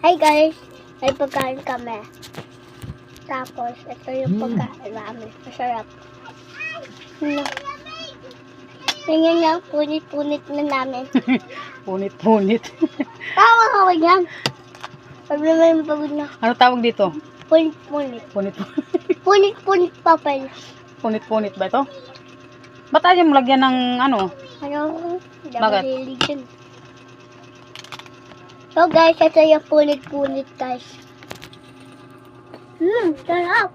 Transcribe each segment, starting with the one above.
Hi guys, may pagkain kami. Tapos, ito yung pagkain namin. Masarap. Tingnan niya, punit-punit na namin. Punit-punit. Tawa ka yan. Sabi naman yung pagod na. Ano tawag dito? Punit-punit. Punit-punit. Punit-punit pa pala. Punit-punit ba ito? Ba't ayaw mo lagyan ng ano? Ano? Hindi ako Bakit? mahilig dyan. So guys, ito yung punit-punit guys. Sarap.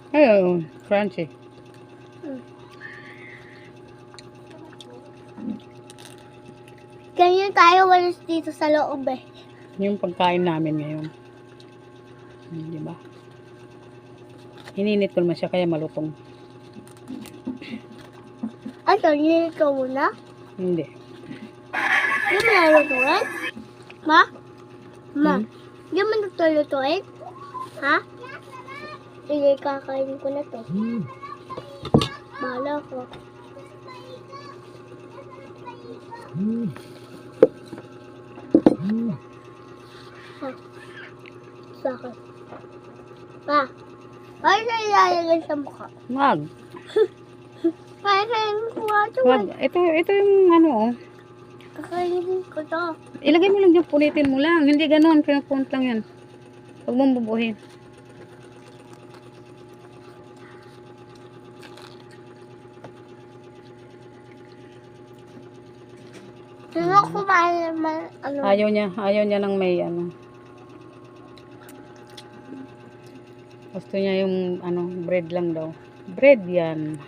Ayun, crunchy. Ganyan tayo walis dito sa loob eh. Yung pagkain namin ngayon. Di ba? Hininit ko naman siya kaya malutong. Ano, nilito mo na? Hindi. Hindi mo nalutuin? Ma? Ma? Hindi mo natulutuin? Ha? Sige, kakainin ko na to. Bahala ko. Ha? Sakit. Pa? Ay, sa ilalagay sa mukha. Wag. Ay, sa mukha ito. Wag. Ito yung ano oh. Kakainin ko to. Ilagay mo lang dyan, punitin mo lang. Hindi ganon, pinupunt lang yan. Huwag mong bubuhin. Sino kumain naman, ano? Ayaw niya ng may ano. Gusto niya yung ano, bread lang daw. Bread yan.